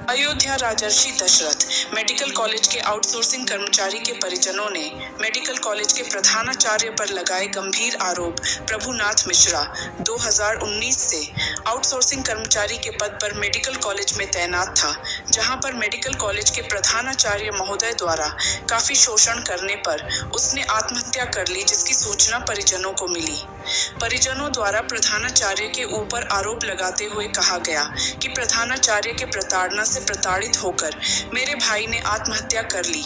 अयोध्या राजर्षि Dasharath medical college के outsourcing कर्मचारी के परिजनों ने मेडिकल कॉलेज के प्रधानाचार्य पर लगाए गंभीर आरोप। प्रभुनाथ मिश्रा 2019 से आउटसोर्सिंग कर्मचारी के पद पर मेडिकल कॉलेज में तैनात था, जहां पर मेडिकल कॉलेज के प्रधानाचार्य महोदय द्वारा काफी शोषण करने पर उसने आत्महत्या कर ली, जिसकी सूचना परिजनों को मिली। परिजनों द्वारा प्रधानाचार्य के ऊपर आरोप लगाते हुए कहा गया कि प्रधानाचार्य के प्रताड़ना से प्रताड़ित होकर मेरे भाई ने आत्महत्या कर ली,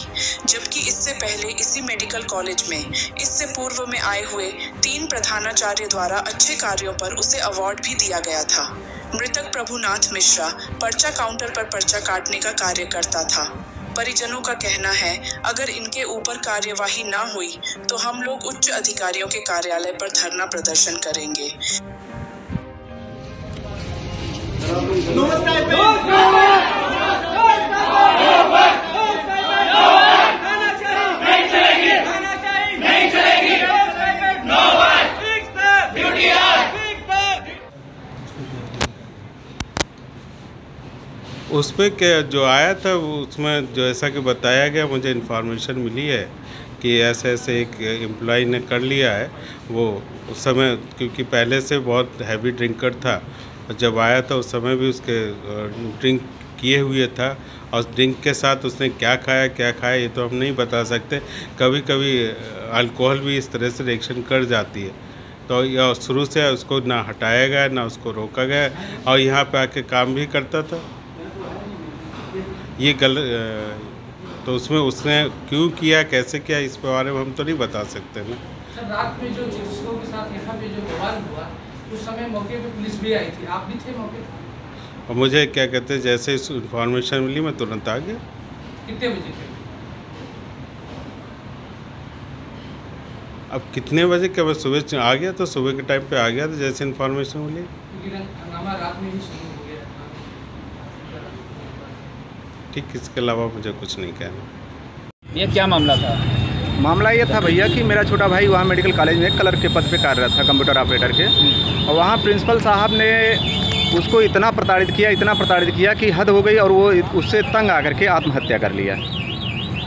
जबकि इससे पहले इसी मेडिकल कॉलेज में इससे पूर्व में आए हुए 3 प्रधानाचार्य द्वारा अच्छे कार्यों पर उसे अवार्ड भी दिया गया था। मृतक प्रभुनाथ मिश्रा पर्चा काउंटर पर पर्चा काटने का कार्य करता था। परिजनों का कहना है, अगर इनके ऊपर कार्यवाही ना हुई तो हम लोग उच्च अधिकारियों के कार्यालय पर धरना प्रदर्शन करेंगे। उस पर क्या जो आया था उसमें जो ऐसा कि बताया गया, मुझे इन्फॉर्मेशन मिली है कि ऐसे ऐसे एक एम्प्लॉय ने कर लिया है। वो उस समय क्योंकि पहले से बहुत हैवी ड्रिंकर था, और जब आया था उस समय भी उसके ड्रिंक किए हुए था, और ड्रिंक के साथ उसने क्या खाया ये तो हम नहीं बता सकते। कभी कभी अल्कोहल भी इस तरह से रिएक्शन कर जाती है, तो यह शुरू से उसको ना हटाया गया ना उसको रोका गया, और यहाँ पे आके काम भी करता था। ये तो उसमें उसने क्यों किया, कैसे किया, इस बारे में हम तो नहीं बता सकते ना। सर, रात में जो चिकित्सकों के साथ यहाँ पे जो बवाल हुआ, उस समय मौके पे पुलिस भी आई थी, आप भी थे मौके पे? और मुझे क्या कहते हैं, जैसे इन्फॉर्मेशन मिली मैं तुरंत आ गया। कितने बजे थे? अब कितने बजे क्या, मैं सुबह आ गया, तो सुबह के टाइम पे आ गया था जैसे इन्फॉर्मेशन मिली। क्योंकि हंगामा रात में ही शुरू हो गया था। ठीक, इसके अलावा मुझे कुछ नहीं कहना। ये क्या मामला था? मामला ये था भैया कि मेरा छोटा भाई वहाँ मेडिकल कॉलेज में क्लर्क के पद पे कार्यरत था, कंप्यूटर ऑपरेटर के, और वहाँ प्रिंसिपल साहब ने उसको इतना प्रताड़ित किया कि हद हो गई, और वो उससे तंग आकर के आत्महत्या कर लिया।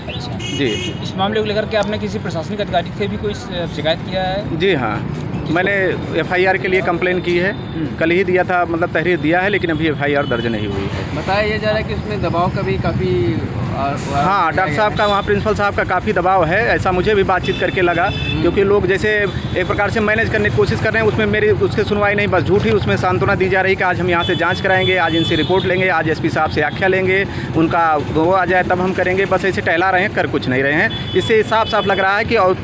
अच्छा जी। इस मामले को लेकर के आपने किसी प्रशासनिक अधिकारी से भी कोई शिकायत किया है? जी हाँ, मैंने FIR के लिए कंप्लेन की है, कल ही दिया था, मतलब तहरीर दिया है, लेकिन अभी FIR दर्ज नहीं हुई है। बताया जा रहा है कि उसमें दबाव का भी काफ़ी हाँ, डॉक्टर साहब का, वहाँ प्रिंसिपल साहब का काफ़ी दबाव है, ऐसा मुझे भी बातचीत करके लगा, क्योंकि लोग जैसे एक प्रकार से मैनेज करने की कोशिश कर रहे हैं, उसमें उसकी सुनवाई नहीं, बस झूठी उसमें सांत्वना दी जा रही कि आज हम यहाँ से जांच कराएंगे, आज इनसे रिपोर्ट लेंगे, आज SP साहब से आख्या लेंगे, उनका वो आ जाए तब हम करेंगे, बस ऐसे टहला रहे हैं, कर कुछ नहीं रहे हैं। इससे साफ साफ लग रहा है कि और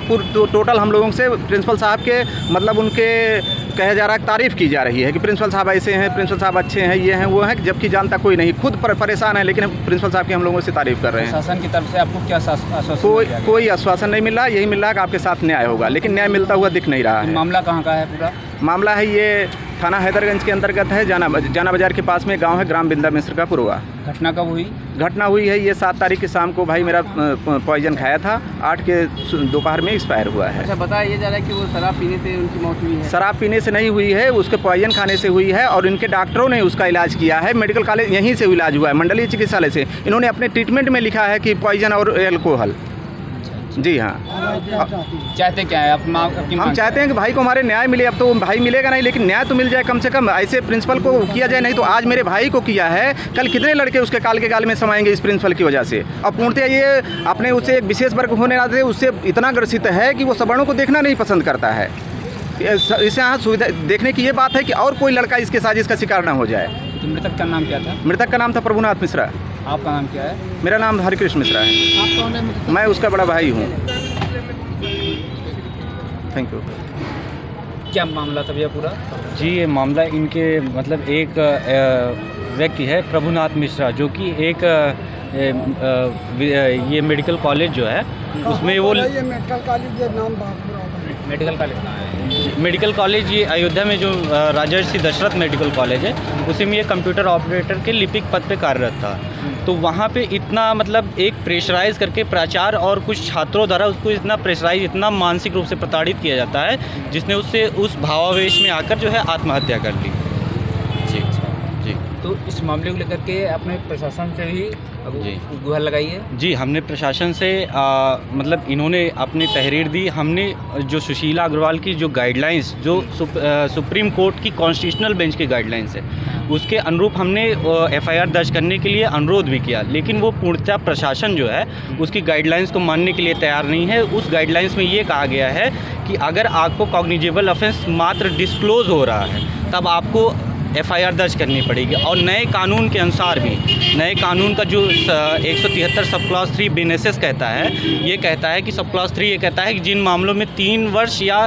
टोटल हम लोगों से प्रिंसिपल साहब के मतलब उनके कहा जा रहा है, तारीफ़ की जा रही है कि प्रिंसिपल साहब ऐसे हैं, प्रिंसिपल साहब अच्छे हैं, ये हैं वो हैं, जबकि जानता कोई नहीं, खुद परेशान है, लेकिन प्रिंसिपल साहब की हम लोगों से तारीफ़ कर रहे हैं। शासन की तरफ से आपको क्या आश्वासन? कोई आश्वासन नहीं मिल रहा, यही मिल रहा है कि आपके साथ न्याय होगा, लेकिन न्याय मिलता हुआ दिख नहीं रहा है। मामला कहाँ का है पूरा? मामला है ये थाना हैदरगंज के अंतर्गत है, जाना बाजार के पास में गांव है, ग्राम बिंदा मिश्र का पुरवा। घटना कब हुई? घटना हुई है ये 7 तारीख की शाम को। भाई मेरा पॉइजन खाया था, 8 के दोपहर में एक्सपायर हुआ है। अच्छा, बताया जा रहा है कि वो शराब पीने से उनकी मौत हुई है? शराब पीने से नहीं हुई है, उसके पॉइजन खाने से हुई है, और इनके डॉक्टरों ने उसका इलाज किया है। मेडिकल कॉलेज यहीं से इलाज हुआ है, मंडलीय चिकित्सालय से। इन्होंने अपने ट्रीटमेंट में लिखा है कि पॉइजन और एल्कोहल। जी हाँ। चाहते क्या है आप? हम चाहते हैं कि भाई को हमारे न्याय मिले। अब तो भाई मिलेगा नहीं, लेकिन न्याय तो मिल जाए कम से कम। ऐसे प्रिंसिपल को किया जाए, नहीं तो आज मेरे भाई को किया है, कल कितने लड़के उसके काल के गाल में समाएंगे इस प्रिंसिपल की वजह से। अब पूर्णतः ये अपने उससे एक विशेष वर्ग होने नाते उससे इतना ग्रसित है कि वो सवर्णों को देखना नहीं पसंद करता है। इसे यहाँ सुविधा देखने की ये बात है कि और कोई लड़का इसके साजिश का शिकार ना हो जाए। तो मृतक का नाम क्या था? मृतक का नाम था प्रभुनाथ मिश्रा। आपका नाम क्या है? मेरा नाम हरिकृष्ण मिश्रा है। आप कौन है? मैं उसका बड़ा भाई हूँ। Thank you. क्या मामला था भैया पूरा? जी, ये मामला इनके मतलब एक व्यक्ति है प्रभुनाथ मिश्रा, जो कि एक ये मेडिकल कॉलेज जो है उसमें वो मेडिकल कॉलेज ये अयोध्या में जो राजर्षि दशरथ मेडिकल कॉलेज है, उसी में ये कंप्यूटर ऑपरेटर के लिपिक पद पे कार्यरत था। तो वहाँ पे इतना मतलब एक प्रेशराइज करके प्राचार्य और कुछ छात्रों द्वारा उसको इतना प्रेशराइज, इतना मानसिक रूप से प्रताड़ित किया जाता है, जिसने उससे उस भावावेश में आकर जो है आत्महत्या कर ली। जी। तो इस मामले को लेकर के आपने प्रशासन से भी जी गुहार लगाई है? जी, हमने प्रशासन से मतलब इन्होंने अपनी तहरीर दी। हमने जो सुशीला अग्रवाल की जो गाइडलाइंस, जो सुप्रीम कोर्ट की कॉन्स्टिट्यूशनल बेंच की गाइडलाइंस है, उसके अनुरूप हमने एफआईआर दर्ज करने के लिए अनुरोध भी किया, लेकिन वो पूर्णतः प्रशासन जो है उसकी गाइडलाइंस को मानने के लिए तैयार नहीं है। उस गाइडलाइंस में ये कहा गया है कि अगर आपको कॉग्निजेबल ऑफेंस मात्र डिस्क्लोज हो रहा है तब आपको एफआईआर दर्ज करनी पड़ेगी। और नए कानून के अनुसार भी, नए कानून का जो 173 सब क्लॉज 3 बीएनएसएस कहता है, ये कहता है कि सब क्लॉज 3 ये कहता है कि जिन मामलों में 3 वर्ष या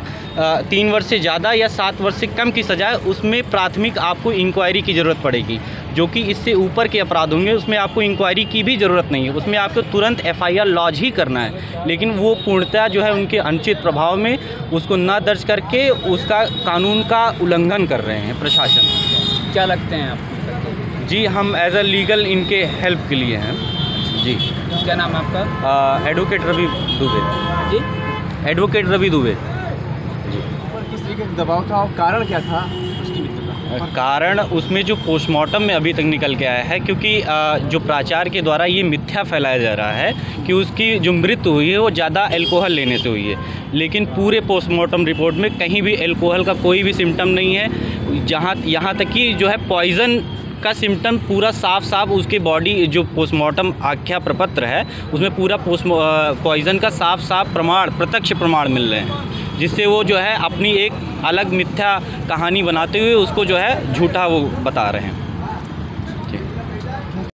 3 वर्ष से ज़्यादा या 7 वर्ष से कम की सज़ा है, उसमें प्राथमिक आपको इंक्वायरी की ज़रूरत पड़ेगी। जो कि इससे ऊपर के अपराध होंगे उसमें आपको इंक्वायरी की भी ज़रूरत नहीं है, उसमें आपको तुरंत एफआईआर लॉन्च ही करना है। लेकिन वो पूर्णतः जो है उनके अनुचित प्रभाव में उसको न दर्ज करके उसका कानून का उल्लंघन कर रहे हैं प्रशासन। क्या लगते हैं आप? जी, हम एज अ लीगल इनके हेल्प के लिए हैं। जी, क्या नाम है आपका? एडवोकेट रवि दुबे। जी, एडवोकेट रवि दुबे। किस तरीके का दबाव था और कारण क्या था उसकी मृत्यु का? कारण उसमें जो पोस्टमार्टम में अभी तक निकल के आया है, क्योंकि जो प्राचार्य के द्वारा ये मिथ्या फैलाया जा रहा है कि उसकी जो मृत्यु हुई है वो ज़्यादा अल्कोहल लेने से हुई है, लेकिन पूरे पोस्टमार्टम रिपोर्ट में कहीं भी अल्कोहल का कोई भी सिम्टम नहीं है। यहाँ तक कि जो है पॉइज़न का सिम्टम पूरा साफ उसके बॉडी जो पोस्टमार्टम आख्या प्रपत्र है उसमें पूरा पॉइज़न का साफ प्रमाण, प्रत्यक्ष प्रमाण मिल रहे हैं, जिससे वो जो है अपनी एक अलग मिथ्या कहानी बनाते हुए उसको जो है झूठा वो बता रहे हैं।